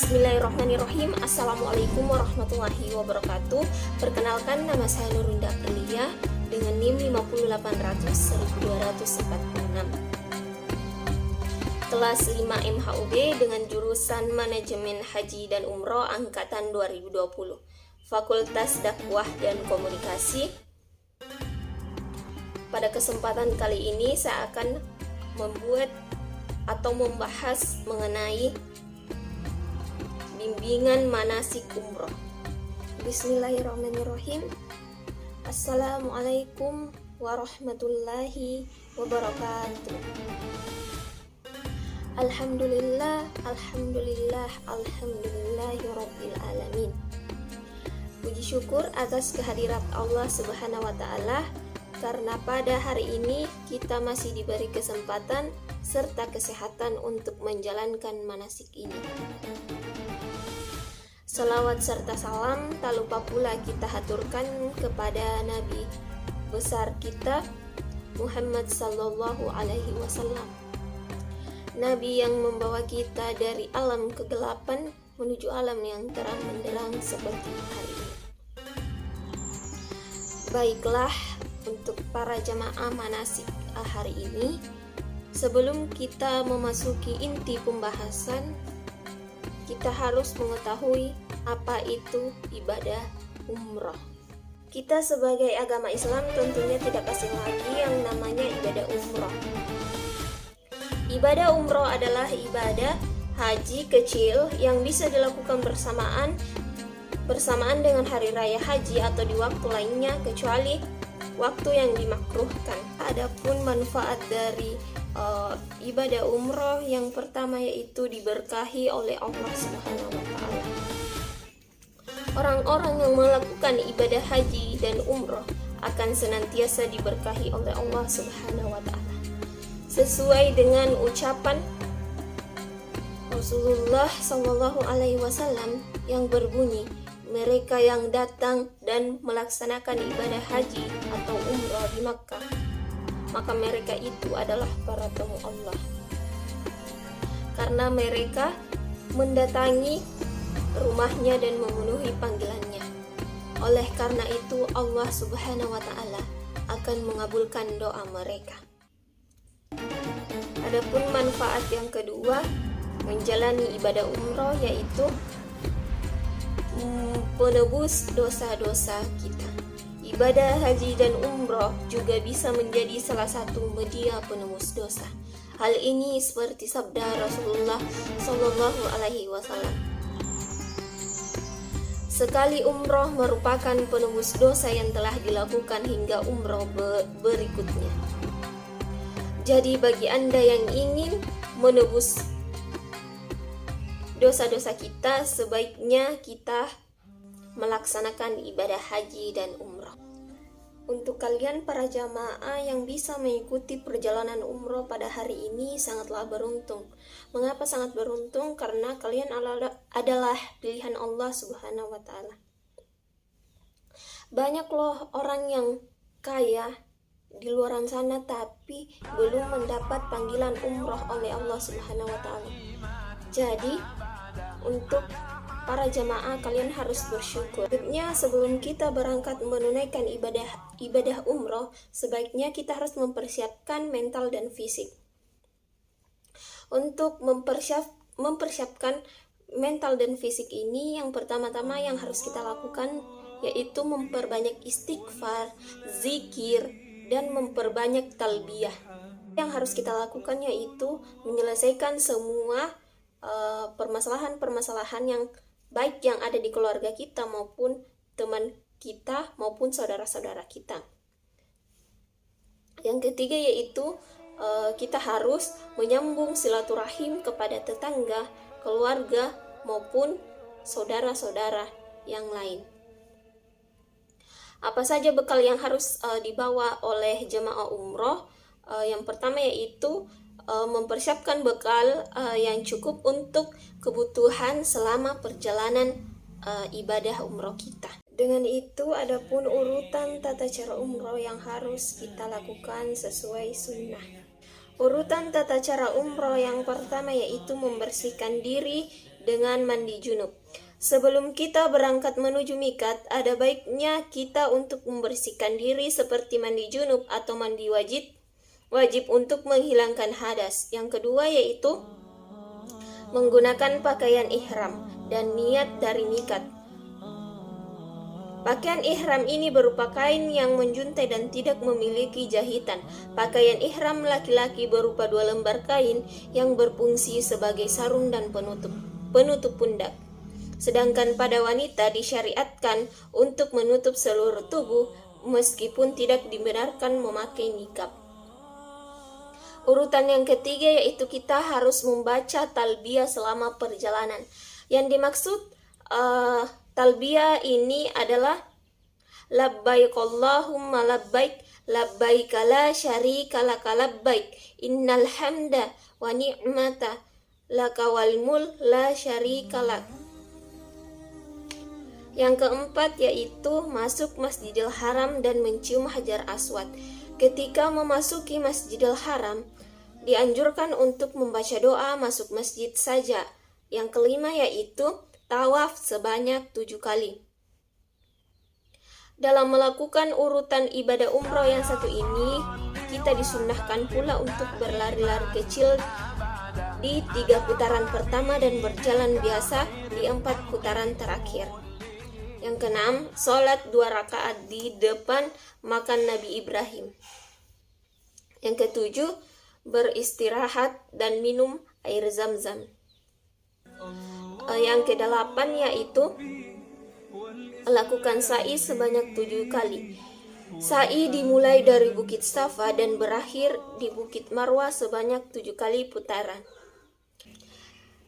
Bismillahirrahmanirrahim. Assalamualaikum warahmatullahi wabarakatuh. Perkenalkan, nama saya Nurunda Aprilia dengan NIM 58800-1246. Kelas 5 MHUB dengan jurusan Manajemen Haji dan Umroh Angkatan 2020, Fakultas Dakwah dan Komunikasi. Pada kesempatan kali ini saya akan membuat atau membahas mengenai bimbingan manasik umroh. Bismillahirrahmanirrahim. Assalamualaikum warahmatullahi wabarakatuh. Alhamdulillah, alhamdulillah, alhamdulillahirabbil alamin. Puji syukur atas kehadirat Allah Subhanahu wa taala karena pada hari ini kita masih diberi kesempatan serta kesehatan untuk menjalankan manasik ini. Salawat serta salam tak lupa pula kita haturkan kepada Nabi besar kita Muhammad sallallahu alaihi wasallam. Nabi yang membawa kita dari alam kegelapan menuju alam yang terang benderang seperti hari ini. Baiklah, untuk para jamaah manasik hari ini, sebelum kita memasuki inti pembahasan, kita harus mengetahui apa itu ibadah umroh. Kita sebagai agama Islam tentunya tidak asing lagi yang namanya ibadah umroh. Ibadah umroh adalah ibadah haji kecil yang bisa dilakukan bersamaan dengan hari raya haji atau di waktu lainnya kecuali waktu yang dimakruhkan. Adapun manfaat dari ibadah umroh yang pertama yaitu diberkahi oleh Allah Subhanahu wa taala. Orang-orang yang melakukan ibadah haji dan umroh akan senantiasa diberkahi oleh Allah Subhanahu wa taala. Sesuai dengan ucapan Rasulullah sallallahu alaihi wasallam yang berbunyi, mereka yang datang dan melaksanakan ibadah haji atau umroh di Makkah, maka mereka itu adalah para tamu Allah. Karena mereka mendatangi rumahnya dan memenuhi panggilannya. Oleh karena itu Allah Subhanahu wa taala akan mengabulkan doa mereka. Adapun manfaat yang kedua menjalani ibadah umroh yaitu penebus dosa-dosa kita. Ibadah haji dan umroh juga bisa menjadi salah satu media penebus dosa. Hal ini seperti sabda Rasulullah sallallahu alaihi wasallam, sekali umroh merupakan penebus dosa yang telah dilakukan hingga umroh berikutnya. Jadi bagi Anda yang ingin menebus dosa-dosa kita, sebaiknya kita melaksanakan ibadah haji dan umroh. Untuk kalian para jamaah yang bisa mengikuti perjalanan umroh pada hari ini sangatlah beruntung. Mengapa sangat beruntung? Karena kalian adalah pilihan Allah Subhanahu wa taala. Banyak loh orang yang kaya di luar sana tapi belum mendapat panggilan umroh oleh Allah Subhanahu wa taala. Jadi untuk para jamaah kalian harus bersyukur. Sebenarnya sebelum kita berangkat menunaikan ibadah umroh, sebaiknya kita harus mempersiapkan mental dan fisik. Untuk mempersiapkan mental dan fisik ini, yang pertama-tama yang harus kita lakukan yaitu memperbanyak istighfar, zikir, dan memperbanyak talbiyah. Yang harus kita lakukan yaitu menyelesaikan semua permasalahan-permasalahan yang baik yang ada di keluarga kita maupun teman kita maupun saudara-saudara kita. Yang ketiga yaitu kita harus menyambung silaturahim kepada tetangga, keluarga maupun saudara-saudara yang lain. Apa saja bekal yang harus dibawa oleh jemaah umroh? Yang pertama yaitu mempersiapkan bekal yang cukup untuk kebutuhan selama perjalanan ibadah umroh kita. Dengan itu, adapun urutan tata cara umroh yang harus kita lakukan sesuai sunnah. Urutan tata cara umroh yang pertama yaitu membersihkan diri dengan mandi junub. Sebelum kita berangkat menuju mikat, ada baiknya kita untuk membersihkan diri seperti mandi junub atau mandi wajib untuk menghilangkan hadas. Yang kedua yaitu menggunakan pakaian ihram dan niat dari mikat. Pakaian ihram ini berupa kain yang menjuntai dan tidak memiliki jahitan. Pakaian ihram laki-laki berupa 2 lembar kain yang berfungsi sebagai sarung dan penutup pundak. Sedangkan pada wanita disyariatkan untuk menutup seluruh tubuh meskipun tidak dibenarkan memakai nikab. Urutan yang ketiga yaitu kita harus membaca talbiyah selama perjalanan. Yang dimaksud talbiyah ini adalah labbaik Allahumma labbaik labbaik la syarika laka labbaik innal hamda wa ni'mata laka wal mulk la syarika lak. Yang keempat yaitu masuk Masjidil Haram dan mencium Hajar Aswad. Ketika memasuki Masjidil Haram, dianjurkan untuk membaca doa masuk masjid saja. Yang kelima yaitu tawaf sebanyak 7 kali. Dalam melakukan urutan ibadah umroh yang satu ini, kita disunnahkan pula untuk berlari-lari kecil di 3 putaran pertama dan berjalan biasa di 4 putaran terakhir. Yang keenam, sholat 2 rakaat di depan makam Nabi Ibrahim. Yang ketujuh, beristirahat dan minum air zam-zam. Yang kedelapan yaitu lakukan sa'i sebanyak 7 kali. Sa'i dimulai dari Bukit Safa dan berakhir di Bukit Marwah sebanyak 7 kali putaran.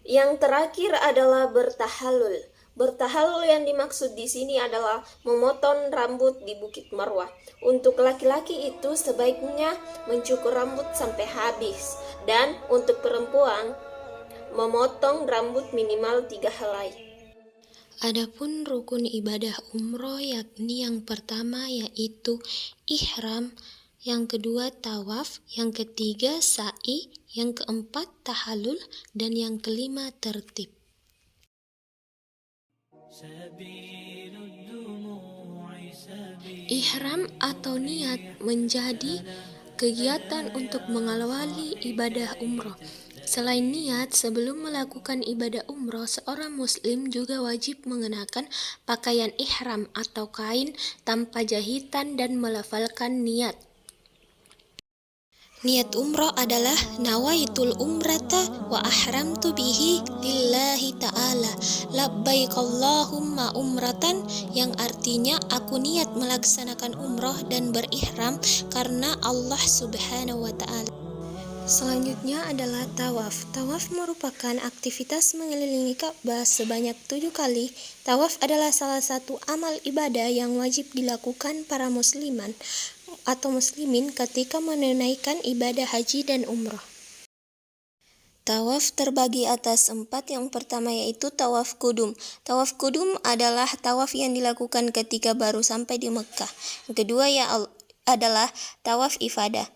Yang terakhir adalah bertahallul. Bertahallul yang dimaksud di sini adalah memotong rambut di Bukit Marwah. Untuk laki-laki itu sebaiknya mencukur rambut sampai habis, dan untuk perempuan memotong rambut minimal 3 helai. Adapun rukun ibadah umroh yakni yang pertama yaitu ihram, yang kedua tawaf, yang ketiga sa'i, yang keempat tahallul, dan yang kelima tertib. Ihram atau niat menjadi kegiatan untuk mengawali ibadah umroh. Selain niat, sebelum melakukan ibadah umroh, seorang muslim juga wajib mengenakan pakaian ihram atau kain tanpa jahitan dan melafalkan niat. Niat umroh adalah nawaitul umrata wa ahramtu bihi lillahi ta'ala labbaik Allahumma umratan, yang artinya aku niat melaksanakan umroh dan berihram karena Allah subhanahu wa ta'ala. Selanjutnya adalah tawaf. Tawaf merupakan aktivitas mengelilingi Ka'bah sebanyak 7 kali. Tawaf adalah salah satu amal ibadah yang wajib dilakukan para muslimin ketika menunaikan ibadah haji dan umrah. Tawaf terbagi atas 4. Yang pertama yaitu tawaf kudum. Tawaf kudum adalah tawaf yang dilakukan ketika baru sampai di Mekah. Yang kedua adalah tawaf ifadah,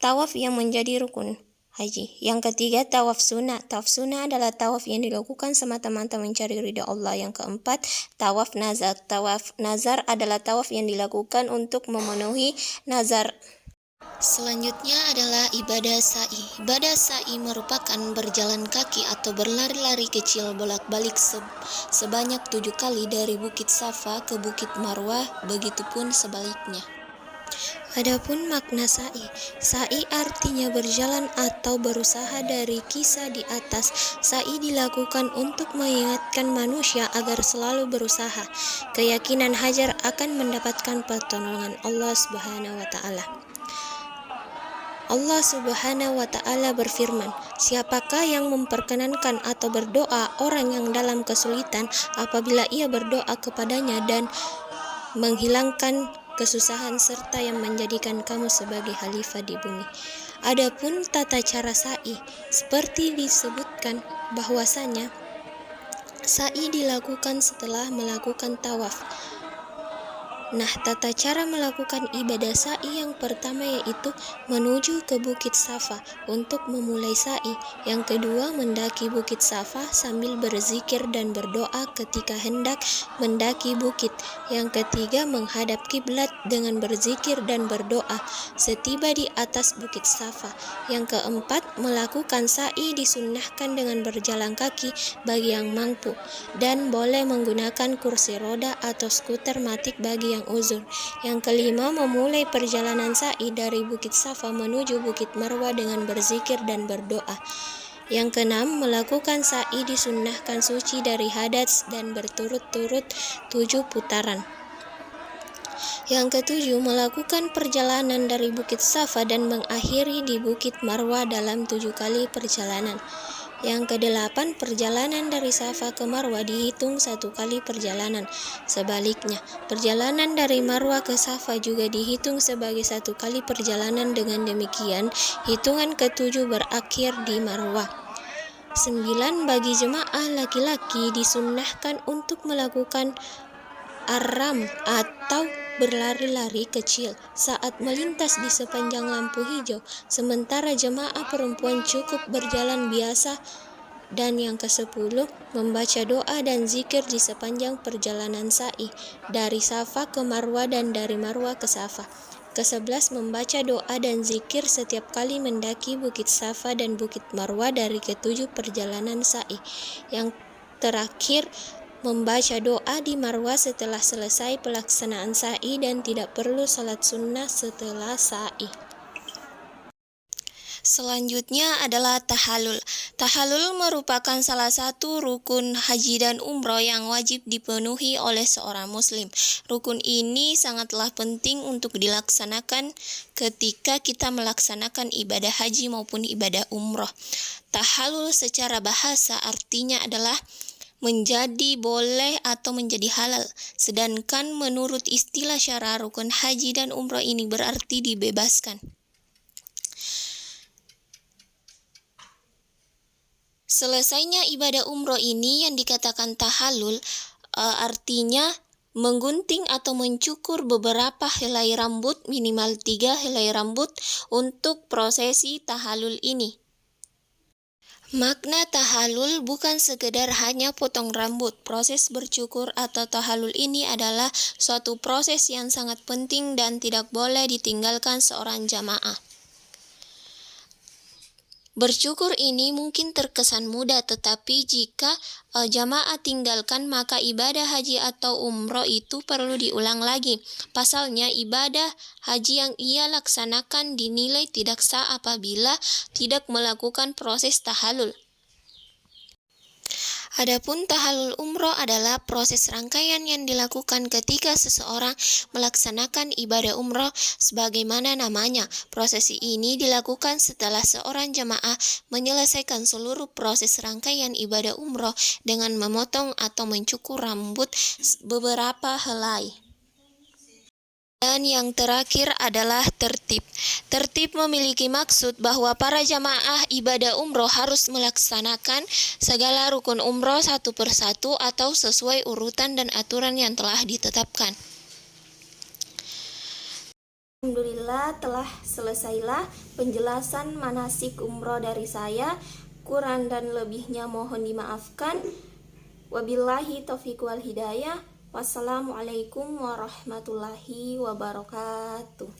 tawaf yang menjadi rukun haji. Yang ketiga tawaf sunnah. Tawaf sunnah adalah tawaf yang dilakukan semata-mata mencari ridha Allah. Yang keempat tawaf nazar. Tawaf nazar adalah tawaf yang dilakukan untuk memenuhi nazar. Selanjutnya adalah ibadah sa'i. Ibadah sa'i merupakan berjalan kaki atau berlari-lari kecil bolak-balik sebanyak 7 kali dari Bukit Safa ke Bukit Marwah, begitupun sebaliknya. Adapun makna sa'i. Sa'i artinya berjalan atau berusaha dari kisah di atas. Sa'i dilakukan untuk mengingatkan manusia agar selalu berusaha. Keyakinan Hajar akan mendapatkan pertolongan Allah Subhanahu wa ta'ala. Allah Subhanahu wa ta'ala berfirman, siapakah yang memperkenankan atau berdoa orang yang dalam kesulitan apabila ia berdoa kepadanya dan menghilangkan kesusahan serta yang menjadikan kamu sebagai khalifah di bumi. Adapun tata cara sa'i, seperti disebutkan bahwasanya sa'i dilakukan setelah melakukan tawaf. Nah, tata cara melakukan ibadah sa'i yang pertama yaitu menuju ke Bukit Safa untuk memulai sa'i. Yang kedua, mendaki Bukit Safa sambil berzikir dan berdoa ketika hendak mendaki bukit. Yang ketiga, menghadap kiblat dengan berzikir dan berdoa setiba di atas Bukit Safa. Yang keempat, melakukan sa'i disunnahkan dengan berjalan kaki bagi yang mampu dan boleh menggunakan kursi roda atau skuter matic bagi yang uzur. Yang kelima, memulai perjalanan sa'i dari Bukit Safa menuju Bukit Marwa dengan berzikir dan berdoa. Yang keenam, melakukan sa'i disunnahkan suci dari hadas dan berturut-turut 7 putaran. Yang ketujuh, melakukan perjalanan dari Bukit Safa dan mengakhiri di Bukit Marwa dalam 7 kali perjalanan. Yang kedelapan, perjalanan dari Safa ke Marwa dihitung 1 kali perjalanan. Sebaliknya, perjalanan dari Marwa ke Safa juga dihitung sebagai 1 kali perjalanan. Dengan demikian, hitungan ke-7 berakhir di Marwa. 9, bagi jemaah laki-laki disunnahkan untuk melakukan ar-ram atau berlari-lari kecil saat melintas di sepanjang lampu hijau, sementara jemaah perempuan cukup berjalan biasa. Dan yang ke-10, membaca doa dan zikir di sepanjang perjalanan sa'i dari Safa ke Marwa dan dari Marwa ke Safa. Ke-11, membaca doa dan zikir setiap kali mendaki Bukit Safa dan Bukit Marwa dari ke-7 perjalanan sa'i. Yang terakhir, membaca doa di Marwa setelah selesai pelaksanaan sa'i dan tidak perlu salat sunnah setelah sa'i. Selanjutnya adalah tahallul. Tahallul merupakan salah satu rukun haji dan umroh yang wajib dipenuhi oleh seorang muslim. Rukun ini sangatlah penting untuk dilaksanakan ketika kita melaksanakan ibadah haji maupun ibadah umroh. Tahallul secara bahasa artinya adalah menjadi boleh atau menjadi halal. Sedangkan menurut istilah syara, rukun haji dan umroh ini berarti dibebaskan. Selesainya ibadah umroh ini yang dikatakan tahallul artinya menggunting atau mencukur beberapa helai rambut, minimal 3 helai rambut untuk prosesi tahallul ini. Makna tahallul bukan sekedar hanya potong rambut. Proses bercukur atau tahallul ini adalah suatu proses yang sangat penting dan tidak boleh ditinggalkan seorang jamaah. Bercukur ini mungkin terkesan mudah, tetapi jika jamaah tinggalkan maka ibadah haji atau umroh itu perlu diulang lagi. Pasalnya ibadah haji yang ia laksanakan dinilai tidak sah apabila tidak melakukan proses tahallul. Adapun tahallul umroh adalah proses rangkaian yang dilakukan ketika seseorang melaksanakan ibadah umroh sebagaimana namanya. Prosesi ini dilakukan setelah seorang jamaah menyelesaikan seluruh proses rangkaian ibadah umroh dengan memotong atau mencukur rambut beberapa helai. Dan yang terakhir adalah tertib. Tertib memiliki maksud bahwa para jamaah ibadah umroh harus melaksanakan segala rukun umroh satu persatu atau sesuai urutan dan aturan yang telah ditetapkan. Alhamdulillah, telah selesailah penjelasan manasik umroh dari saya. Kurang dan lebihnya mohon dimaafkan. Wabillahi taufiq wal hidayah. Wassalamualaikum warahmatullahi wabarakatuh.